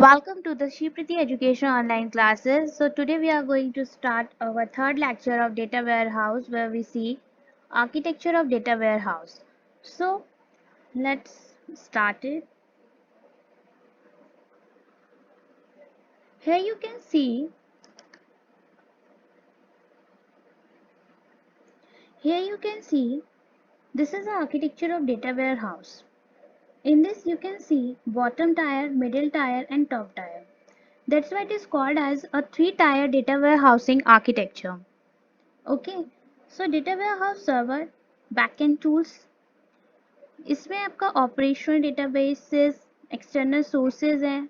Welcome to the Shipriti Education Online Classes. So today we are going to start our third lecture of Data Warehouse where we see architecture of data warehouse. So let's start it. Here you can see this is the architecture of data warehouse. In this you can see bottom tier, middle tier and top tier. That's why it is called as a three-tier data warehousing architecture. Okay, so data warehouse server, backend tools, इसमें आपका operational databases external sources हैं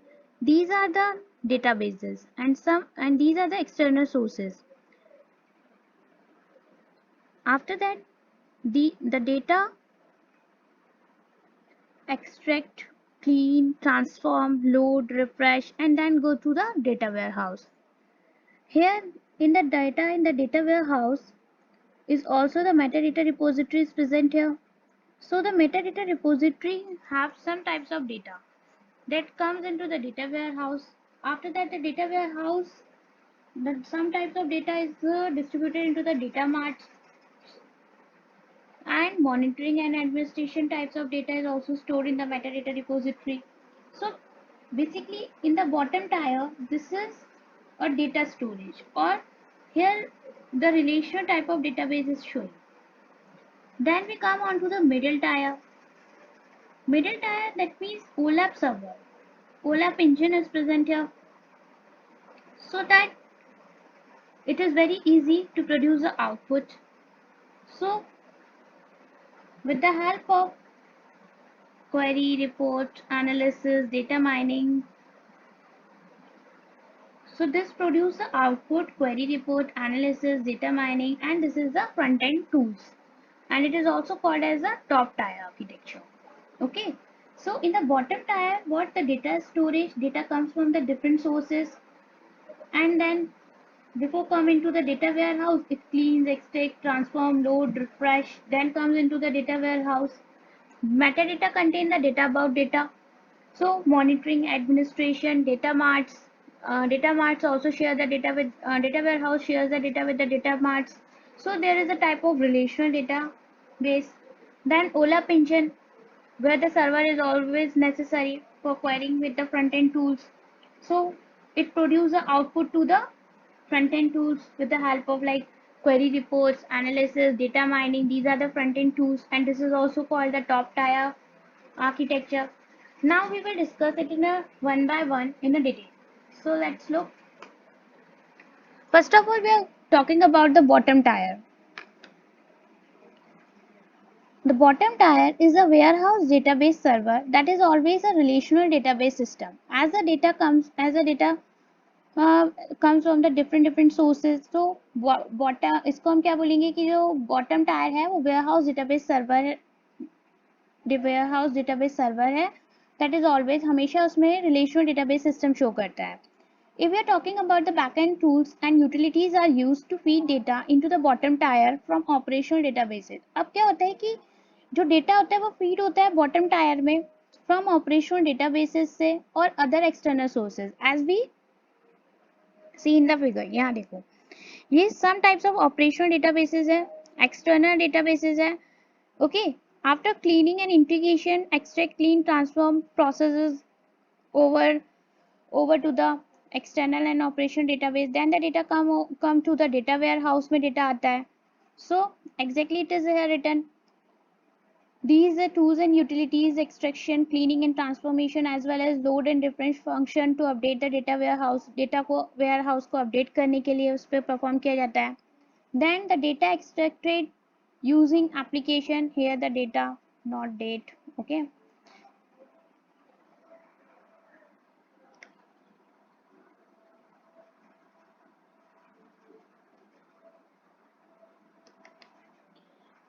these are the databases and these are the external sources. After that the data extract, clean, transform, load, refresh and then go to the data warehouse. Here in the data warehouse is also the metadata repository is present here. So the metadata repository have some types of data that comes into the data warehouse. After that, the data warehouse, some types of data is distributed into the data marts, and monitoring and administration types of data is also stored in the metadata repository. So basically, in the bottom tier, this is a data storage, or here the relational type of database is showing. Then we come on to the middle tier. Middle tier, that means OLAP server. OLAP engine is present here, so that it is very easy to produce the output. So with the help of query, report, analysis, data mining, so this produces the output, query, report, analysis, data mining, and this is the front end tools, and it is also called as a top tier architecture. Okay, so in the bottom tier, what the data storage, data comes from the different sources, and then before coming to the data warehouse, it cleans, extract, transform, load, refresh, then comes into the data warehouse. Metadata contain the data about data. So monitoring, administration, data marts also share the data with data warehouse shares the data with the data marts. So there is a type of relational database. Then OLAP engine, where the server is always necessary for querying with the front end tools. So it produces the output to the front end tools with the help of like query reports, analysis, data mining. These are the front end tools, and this is also called the top tier architecture. Now we will discuss it in a one by one in a detail. So let's look. First of all, we are talking about the bottom tier. The bottom tier is a warehouse database server that is always a relational database system. As the data comes from the different sources. So bottom इसको हम क्या बोलेंगे कि जो bottom tier है वो warehouse database server है that is always हमेशा उसमें relational database system show करता है. If we are talking about the backend tools and utilities are used to feed data into the bottom tier from operational databases. अब क्या होता है कि जो data होता है वो feed होता है bottom tier में from operational databases से और other external sources as we see in the figure. यहाँ देखो ये some types of operational databases है, external databases है. Okay, after cleaning and integration, extract, clean, transform processes over to the external and operation database, then the data come to the data warehouse में data आता है. So exactly it is here written. These are tools and utilities, extraction, cleaning and transformation as well as load and refresh function to update the data warehouse. Data को warehouse को update करने के लिए उस पर perform किया जाता है. Then the data extracted using application, here the data not date. Okay,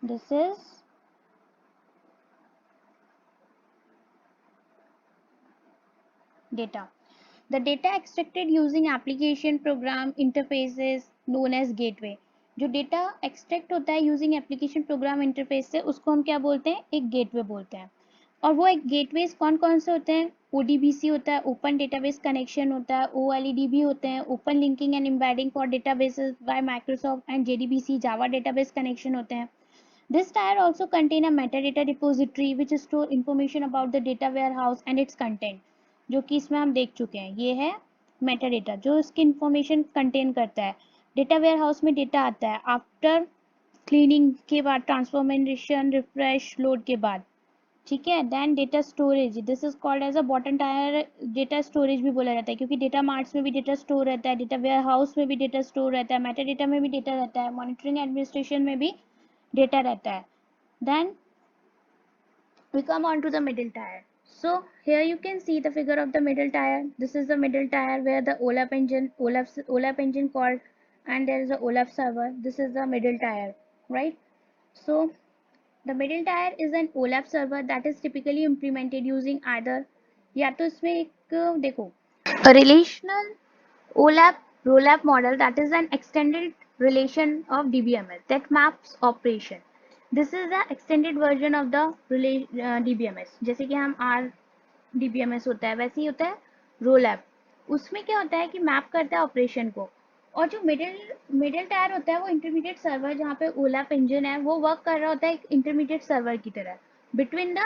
this is data. The data extracted using application program interfaces known as gateway. जो डेटा एक्सट्रैक्ट होता है यूजिंग एप्लीकेशन प्रोग्राम इंटरफेस से उसको हम क्या बोलते हैं, एक गेटवे बोलते हैं. और वो एक गेटवेज कौन कौन से होते हैं? ODBC होता है, ओपन डेटाबेस कनेक्शन होता है, OLEDB होते हैं, open linking and embedding for databases bye Microsoft and JDBC Java database connection होते हैं. This tier also contain a metadata repository which store information about the data warehouse and its content, जो कि इसमें हम देख चुके हैं. ये है metadata जो इसकी information contain करता है. Data warehouse में data आता है after cleaning के बाद, transformation, refresh, load के बाद. ठीक है. Then data storage, this is called as a bottom tier data storage भी बोला जाता है, क्योंकि डेटा मार्ट्स में भी डेटा स्टोर रहता है, डेटा वेयर हाउस में भी डेटा स्टोर रहता है, मेटा डेटा में भी डेटा रहता है, मॉनिटरिंग एडमिनिस्ट्रेशन में भी डेटा रहता है. Then we come on to the middle tier. So here you can see the figure of the middle tier. This is the middle tier where the OLAP engine called, and there is a OLAP server. This is the middle tier, right? So the middle tier is an OLAP server that is typically implemented using either, या तो इसमें एक देखो, a relational OLAP rollup model, that is an extended relation of DBMS that maps operation. This is the extended version of the DBMS. जैसे कि हम R DBMS होता है वैसे ही होता है rollup. उसमें क्या होता है कि मैप करता है ऑपरेशन को. और जो मिडिल टायर होता है वो इंटरमीडिएट सर्वर, जहाँ पे OLAP इंजन है वो वर्क कर रहा होता है एक इंटरमीडिएट सर्वर की तरह बिटवीन द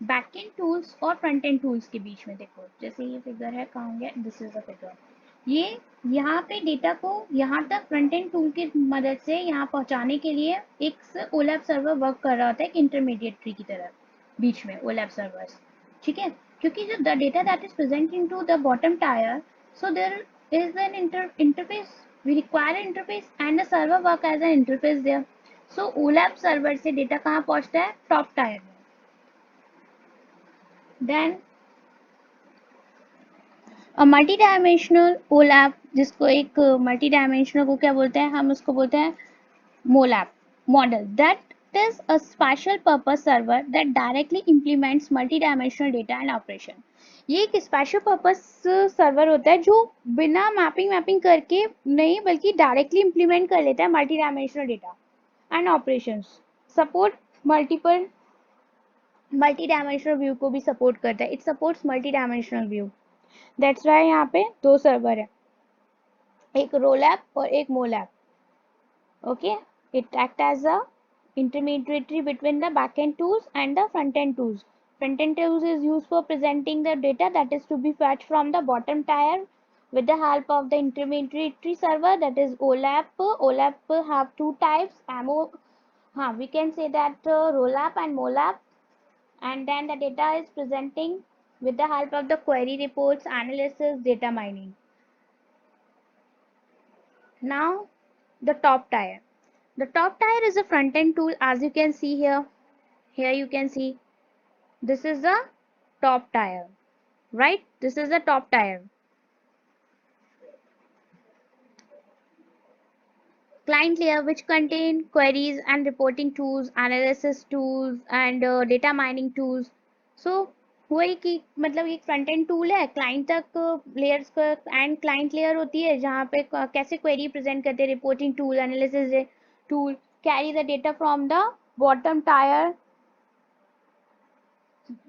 बैकएंड टूल्स और फ्रंट एंड टूल्स के बीच में. देखो जैसे ये फिगर है, कहाँ गया, दिस इज द फिगर. ये यहाँ पे डेटा को यहाँ तक फ्रंट एंड टूल की मदद से यहाँ पहुँचाने के लिए एक OLAP सर्वर वर्क कर रहा होता है एक इंटरमीडिएटरी की तरह बीच में OLAP सर्वर्स. ठीक है. क्योंकि जो the data that is present into the bottom tier, so there is an interface, we require an interface and the server work as an interface there. So OLAP server से data कहाँ पहुँचता है? Top tier में. Then multi dimensional OLAP, जिसको एक multi dimensional को क्या बोलते हैं? हम उसको बोलते हैं MOLAP model. That is a special purpose server that directly implements multi-dimensional data and operation. ये एक स्पेशल पर्पस सर्वर होता है जो बिना मैपिंग करके नहीं बल्कि डायरेक्टली इंप्लीमेंट कर लेता है multi dimensional data and operations. Support multi dimensional view को भी सपोर्ट करता है. It supports multi dimensional view. That's why यहाँ पे दो सर्वर है, एक रोलैप और एक मोलैप. Okay. It acts as a intermediary between the backend tools and the front-end tools. Front-end tools is used for presenting the data that is to be fetched from the bottom tier with the help of the intermediary server, that is OLAP. OLAP have two types. We can say that ROLAP and MOLAP. And then the data is presenting with the help of the query reports, analysis, data mining. Now the top tier. The top tier is a front-end tool, as you can see here. Here you can see this is the top tier, right? This is the top tier. Client layer, which contain queries and reporting tools, analysis tools, and data mining tools. So वही कि मतलब एक front end tool है, client तक layers का and client layer होती है जहाँ पे कैसे क्वेरी प्रेजेंट करते हैं, reporting tool, analysis tool, carry the data from the bottom tier.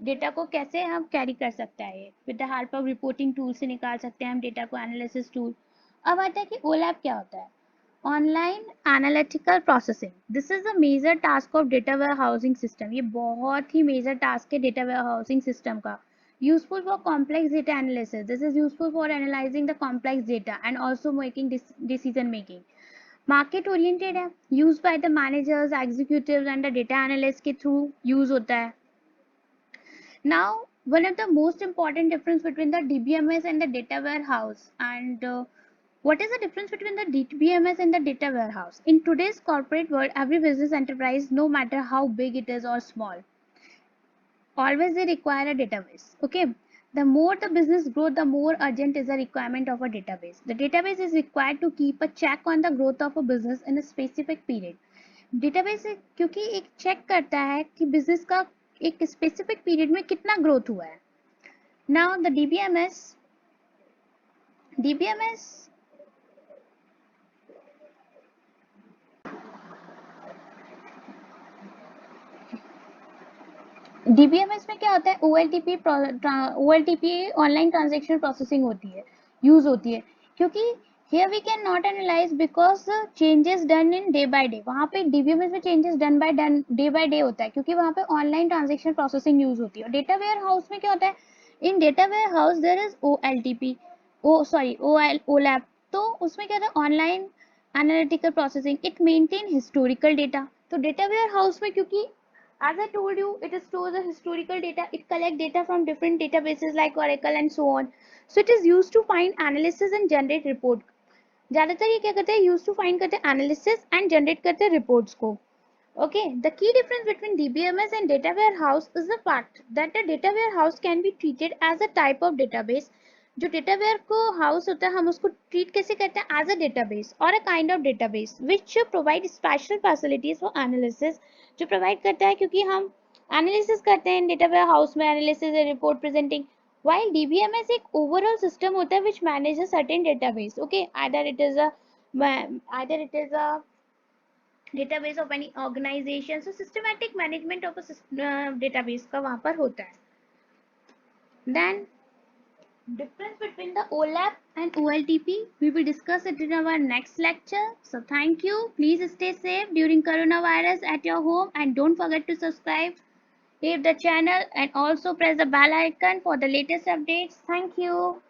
Data को कैसे हम कैरी कर सकते हैं with the help of reporting tool से निकाल सकते हैं हम डेटा को, एनालिसिस टूल. अब आता है कि OLAP क्या होता है? Online analytical processing. This is a major task of data warehousing system. ये बहुत ही मेजर टास्क है डेटा वेयर हाउसिंग सिस्टम का. Useful for complex data analysis. This is useful for analysing the complex data and also making decision making. Market oriented है, use by the managers, executives and the data analyst के through use होता है. Now, one of the most important difference between the DBMS and the data warehouse, and what is the difference between the DBMS and the data warehouse? In today's corporate world, every business enterprise, no matter how big it is or small, always they require a database. Okay. The more the business grows, the more urgent is the requirement of a database. The database is required to keep a check on the growth of a business in a specific period. Database क्योंकि एक check करता है कि business का एक specific period में कितना growth हुआ है. नाउ द डीबीएमएस डीबीएमएस में क्या होता है, ओएलटीपी ऑनलाइन ट्रांजेक्शन प्रोसेसिंग होती है, यूज होती है, क्योंकि here we can not analyse because changes done in day by day, वहाँ पे डीबीएमएस में चेंजेस डे बाय डे होता है, क्योंकि वहाँ पे ऑनलाइन ट्रांजेक्शन प्रोसेसिंग यूज होती है। डेटा वेयर हाउस में क्या होता है, in data warehouse there is OLTP, OLAP, तो उसमें क्या था, online analytical processing, it maintain historical data. तो डेटा वेयर हाउस में, क्योंकि as I told you, it stores the historical data. It collects data from different databases like Oracle and so on. So it is used to find analysis and generate report. ज़्यादातर ये क्या करते हैं, use to find करते हैं analysis and generate करते हैं reports को। Okay, the key difference between DBMS and data warehouse is the fact that the data warehouse can be treated as a type of database. जो data ware को house होता है, हम उसको treat कैसे करते हैं, एज अ डेटाबेस और a kind of database which provide special facilities for analysis, जो प्रोवाइड करता है क्योंकि हम एनालिसिस करते हैं डेटा वेयर हाउस में, analysis report presenting, while DBMS एक overall system होता है which manages certain database. Okay, either it is a database of any organization, so systematic management of a database का वहाँ पर होता है। Then difference between the OLAP and OLTP, we will discuss it in our next lecture. So thank you. Please stay safe during coronavirus at your home and don't forget to subscribe, hit the channel and also press the bell icon for the latest updates. Thank you.